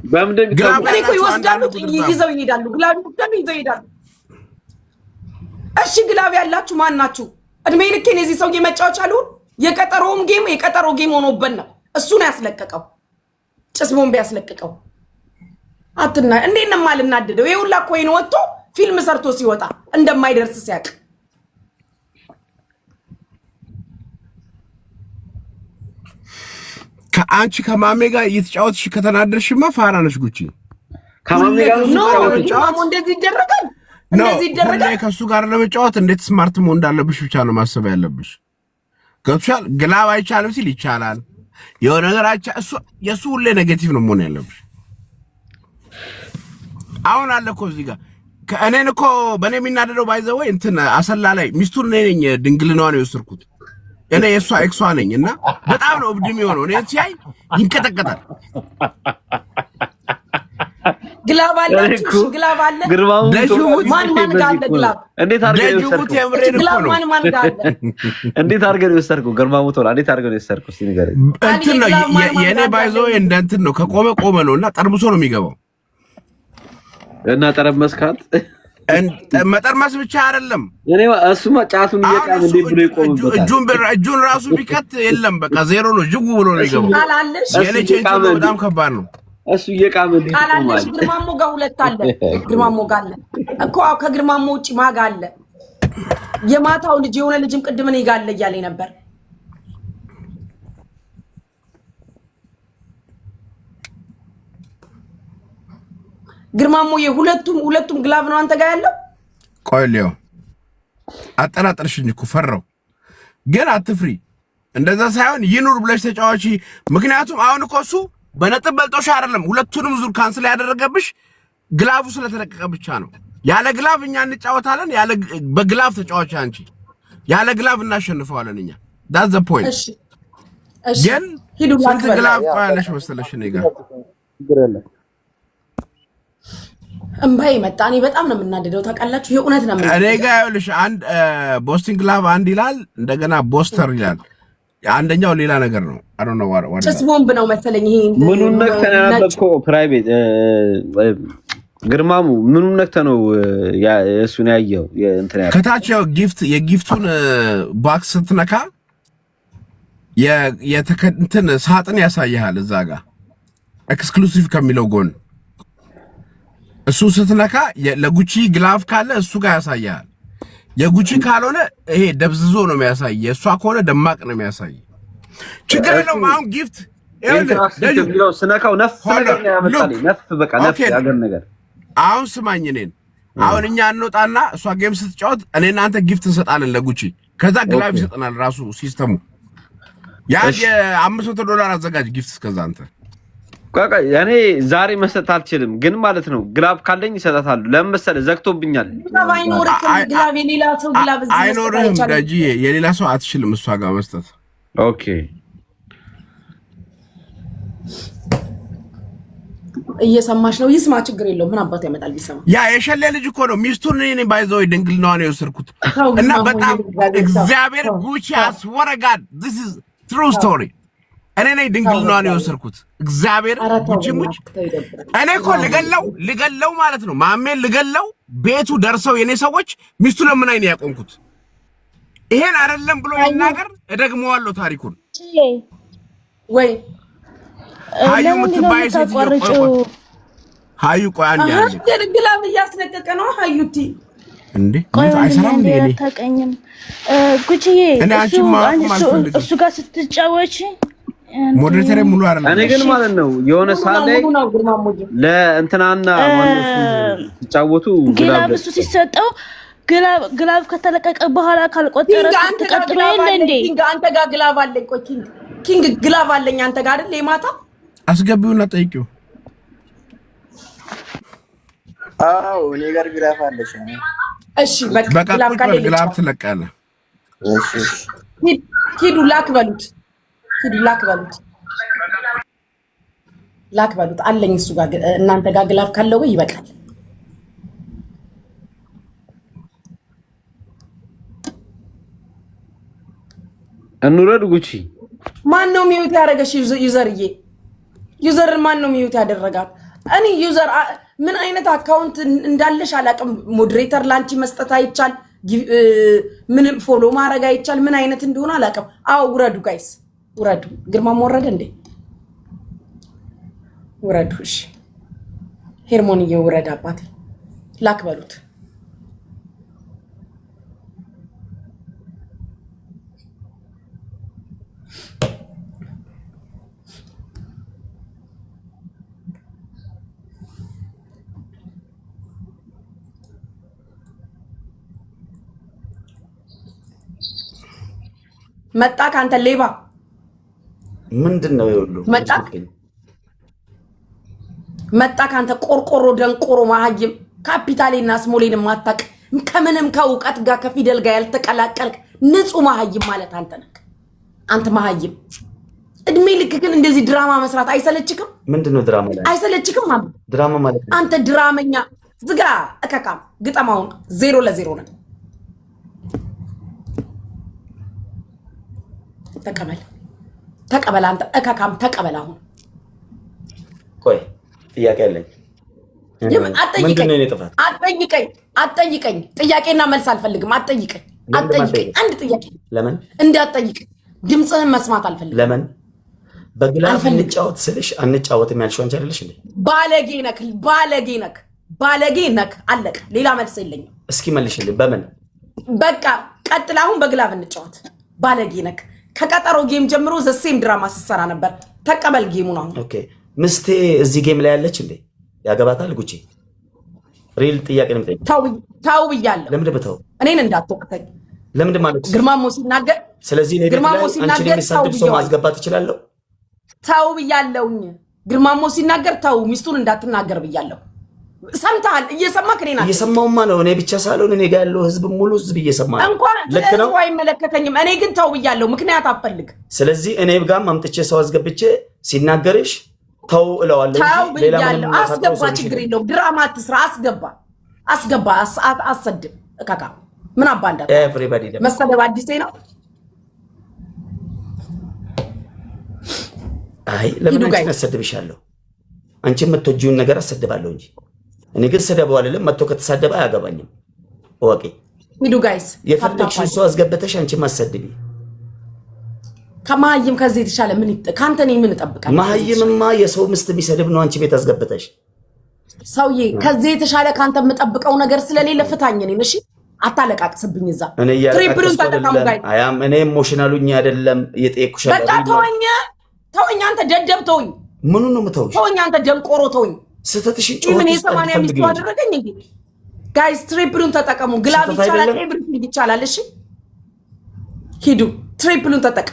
በምንድን እኔ እኮ ይወስዳሉ ይዘው ይሄዳሉ። ግላብ ይወስዳሉ ይዘው ይሄዳሉ። እሺ ግላብ ያላችሁ ማን ናችሁ? እድሜ ልኬን የዚህ ሰውዬ መጫወቻ አልሆን። የቀጠሮውም ጌም የቀጠሮ ጌም ሆኖበት ነው እሱ ነው ያስለቀቀው። ጭስ ቦምብ ያስለቀቀው አትና እንዴት ነው የማልናደደው? ይሄ ሁላ ኮይን ወጥቶ ፊልም ሰርቶ ሲወጣ እንደማይደርስ ሲያቅ ከአንቺ ከማሜ ጋር እየተጫወትሽ ከተናደርሽማ ፋራ ነሽ ጉቺ። ከማሜ ጋር ነው እንደዚህ ይደረጋል። እንደዚህ ይደረጋል። ከሱ ጋር ለመጫወት እንዴት ስማርት መሆን እንዳለብሽ ብቻ ነው ማሰብ ያለብሽ። ገብቶሻል? ግላብ አይቻልም ሲል ይቻላል። የሆነ ነገር እሱ የሱ ሁሌ ኔጌቲቭ ነው መሆን ያለብሽ። አሁን አለ እኮ እዚህ ጋር ከእኔን እኮ በእኔ የሚናደደው ባይዘው ወይ እንትን አሰላ ላይ ሚስቱን እኔ ነኝ ድንግልናዋን የወሰድኩት እኔ የእሷ ኤክሷ ነኝ እና በጣም ነው እብድ የሚሆነው። እኔ ሲያይ ይንቀጠቀጣል። ግላብ አላችሁ ግላብ አለ ማን ጋር አለ ግላብ እንዴት አድርገህ የወሰድከው? ግላብ ማን ጋር አለ? እንዴት አድርገህ የወሰድከው? ግርማሙ ቶላ እንዴት አድርገህ የወሰድከው? እስቲ ንገረኝ። እንትን ነው የእኔ ባይዘው እንደ እንትን ነው ከቆመ ነው እና ጠርሙሶ ነው የሚገባው እና ጠረመስካት መጠርመስ ብቻ አይደለም። እኔ እሱማ ጫቱን እየቃም እንዴ ብሎ ይቆምበታል። እጁን ራሱ ቢከት የለም በቃ ዜሮ ነው። ጅጉ ብሎ ነው ይገባው። የኔ ቼንጅ በጣም ከባድ ነው። እሱ እየቃም እንዴ አላለሽ። ግርማሞ ጋር ሁለት አለ። ግርማሞ ጋር አለ እኮ ከግርማሞ ውጪ ማጋ አለ። የማታው ልጅ የሆነ ልጅም ቅድም እኔ ጋር አለ እያለኝ ነበር። ግርማሞ ሁለቱም ግላብ ነው አንተ ጋር ያለው። ቆይ ሊዮ አጠራጠርሽኝ እኮ ፈራው። ግን አትፍሪ፣ እንደዛ ሳይሆን ይኑር ብለሽ ተጫዋች። ምክንያቱም አሁን እኮ እሱ በነጥብ በልጦሽ አይደለም ሁለቱንም ዙር ካንስል ያደረገብሽ ግላቡ ስለተለቀቀ ብቻ ነው። ያለ ግላብ እኛ እንጫወታለን፣ በግላብ ተጫዋች አንቺ። ያለ ግላብ እናሸንፈዋለን እኛ። ዳትስ ዘ ፖይንት። እሺ ግን ስንት ግላብ ቆያለሽ መሰለሽ እኔ ጋር እምባይ መጣ። እኔ በጣም ነው የምናደደው ታውቃላችሁ። የእውነት ነው እኔ ጋር ይኸውልሽ አንድ ቦስቲንግ ግላብ አንድ ይላል፣ እንደገና ቦስተር ይላል። አንደኛው ሌላ ነገር ነው። አይ ዶንት ኖ ዋት ጭስ ቦምብ ነው መሰለኝ። ይሄ ምኑን ነክተህ ያነበብከው? ፕራይቬት ግርማሙ ምኑን ነክተህ ነው እሱን ያየው? እንትን ያለው ከታች የጊፍቱን ባክስ ስትነካ እንትን ሳጥን ያሳይሃል እዛ ጋር ኤክስክሉሲቭ ከሚለው ጎን እሱ ስትነካ ለጉቺ ግላፍ ካለ እሱ ጋር ያሳያል። የጉቺ ካልሆነ ይሄ ደብዝዞ ነው የሚያሳይ። የእሷ ከሆነ ደማቅ ነው የሚያሳይ። ችግር የለውም። አሁን ጊፍት ይኸውልህ ስነካው ነፍ ነገር ነው ያመጣልኝ። ነፍ በቃ ነፍ ያገር ነገር። አሁን ስማኝ እኔን አሁን እኛ እንወጣና እሷ ጌም ስትጫወት እኔና አንተ ጊፍት እንሰጣለን ለጉቺ። ከዛ ግላፍ ይሰጠናል ራሱ ሲስተሙ። ያ $500 አዘጋጅ ጊፍት እስከዛ አንተ ቃቃ ያኔ ዛሬ መስጠት አልችልም፣ ግን ማለት ነው ግላብ ካለኝ ይሰጣታሉ። ለምን መሰለህ ዘግቶብኛል። ግላብ የሌላ ሰው ግላብ እዚህ አይኖርም። ጋጂ የሌላ ሰው አትችልም እሷ ጋር መስጠት። ኦኬ እየሰማሽ ነው? ይስማ፣ ችግር የለውም። ምን አባቱ ያመጣል ቢሰማ። ያ የሸለ ልጅ እኮ ነው ሚስቱን እኔ ባይዘው ድንግልናዋ ነው የወሰድኩት እና በጣም እግዚአብሔር ጉቺ አስወረጋድ this is true story። እኔ ነኝ ድንግልናዋን የወሰድኩት እግዚአብሔር ጉቺሙች። እኔ እኮ ልገለው ማለት ነው ማሜን ልገለው ቤቱ ደርሰው የኔ ሰዎች ሚስቱ ለምን አይኔ ያቆምኩት ይሄን አይደለም ብሎ ይናገር። እደግመዋለሁ ታሪኩን። ወይ ሃዩ ምትባይ ሃዩ ቆይ አንዴ ግላብ እያስለቀቀ ነው ሃዩቲ እንዴ አይሰራም እንዴ? እኔ ታቀኝም ጉቺዬ እሱ ጋር ስትጫወች ሞዴሬተር ሙሉ አይደለም። እኔ ግን ማለት ነው የሆነ ሳለ ለእንትናና ማለት ተጫወቱ ግላብ እሱ ሲሰጠው ግላብ ከተለቀቀ በኋላ ካልቆጠረ ተቀጥሎ የለ እንዴ? አንተ ጋር ግላብ አለኝ። ቆይ ኪንግ ግላብ አለኝ አንተ ጋር አይደል? የማታ አስገቢውና ጠይቂው። አዎ እኔ ጋር ግላብ አለሽ። እሺ በቃ ግላብ ትለቃለህ። እሺ ሂዱ ላክ በሉት። ላክ በሉት አለኝ እሱ ጋር እናንተ ጋር ግላፍ ካለው ይበቃል። እንውረድ ጉቺ። ማን ነው ሚዩት ያደረገሽ? ዩዘርዬ ዩዘር ማን ነው ሚዩት ያደረጋት? እኔ ዩዘር ምን አይነት አካውንት እንዳለሽ አላውቅም። ሞዴሬተር ላንቺ መስጠት አይቻል፣ ምንም ፎሎ ማድረግ አይቻል። ምን አይነት እንደሆነ አላውቅም። አዎ ውረዱ ጋይስ ውረዱ። ግርማም ወረደ እንዴ? ውረዱ። እሺ ሄርሞንዬ ውረድ አባቴ ላክ በሉት። መጣ ካንተ ሌባ ምንድነው ይሁሉ መጣ ካንተ ቆርቆሮ ደንቆሮ መሀይም ካፒታሌና ስሞሌን ማታቅ ከምንም ከውቀት ጋር ከፊደል ጋር ያልተቀላቀልክ ንጹህ መሀይም ማለት አንተ ነህ። አንተ መሀይም እድሜ ልክ ግን እንደዚህ ድራማ መስራት አይሰለችክም? ምንድነው ድራማ ላይ አይሰለችክም? ድራማ ማለት አንተ ድራመኛ ዝጋ እከካም ግጠማውን 0-0 ነህ። ተቀበል አንተ እከካም ተቀበል። አሁን ቆይ ጥያቄ አለኝ። አትጠይቀኝ። ጥያቄና መልስ አልፈልግም። አትጠይቀኝ። አንድ ጥያቄ ለምን እንዳትጠይቀኝ። ድምፅህን መስማት አልፈልግም። ለምን በግላፍ እንጫወት ስልሽ አንጫወትም ያልሽው አንቺ አይደለሽ እንዴ? ባለጌ ነክ አለቀ። ሌላ መልስ የለኝም። እስኪ መልሽልኝ። በምን በቃ ቀጥል። አሁን በግላፍ እንጫወት። ባለጌ ነክ ከቀጠሮ ጌም ጀምሮ ዘሴም ድራማ ስትሰራ ነበር። ተቀበል ጌሙን አሁን። ኦኬ ምስቴ እዚህ ጌም ላይ ያለች እንዴ? ያገባታል? ጉቺ ሪል ጥያቄ ነው የምጠይቀው። ታው ብያለሁ። ለምንድን ነው እኔን እንዳትወቅተኝ። ለምንድን ማለት ግርማሞ ሲናገር ስለዚህ ነው ግርማሞ ሲናገር የሚሳደብ ሰው ማስገባት እችላለሁ? ታው ብያለሁኝ። ግርማሞ ሲናገር ታው ሚስቱን እንዳትናገር ብያለሁ። ሰምተሃል? እየሰማክ እኔን አትሰማም? እየሰማውማ ነው። እኔ ብቻ ሳልሆን እኔ ጋር ያለው ህዝብ ሙሉ ህዝብ እየሰማ ነው። እንኳን ልክ ነው። አይመለከተኝም። እኔ ግን ታው ብያለሁ። ምክንያት አትፈልግ። ስለዚህ እኔ ጋርም አምጥቼ ሰው አስገብቼ ሲናገርሽ ታው እለዋለሁ። ታው ብያለሁ። አስገባ፣ ችግር የለውም። ድራማ አትስራ። አስገባ። አሰድብ እካካ ምን አባንዳ ኤቭሪባዲ መሰደብ አዲስ ነው። አይ ለምን አንቺ አሰድብሻለሁ? አንቺ የምትወጂውን ነገር አሰድባለሁ እንጂ እኔ ግን ሰደበው አይደለም። መጥቶ ከተሳደበ አያገባኝም። ኦኬ ሂዱ ጋይስ። የፈለግሽን ሰው አስገብተሽ አንቺ ማሰድቢ ከመሀይም ከዚህ የተሻለ ምን ካንተ ነኝ ምን እጠብቃለሁ? መሀይምማ የሰው ምስት የሚሰድብ ነው። አንቺ ቤት አስገብተሽ ሰውዬ ከዚህ የተሻለ ካንተ የምጠብቀው ነገር ስለሌለ ፍታኝ ነኝ። እሺ አታለቃቅስብኝ። እዛ ትሪፕሉን ተጠቀሙ ጋይስ። አያም እኔ ኢሞሽናሉኝ አይደለም የጠየኩሽ። በቃ ተወኝ። አንተ ደደብ ተወኝ። ምኑ ነው የምተውሽ? ተወኝ አንተ ደንቆሮ ተወኝ። ስተትሽን ምን የሰማንያ ሚስቱ አደረገኝ እንዴ? ጋይስ ትሪፕሉን ተጠቀሙ። ግላብ ይቻላል፣ ኤቭሪቲንግ ይቻላል። እሺ ሂዱ ትሪፕሉን ተጠቀሙ።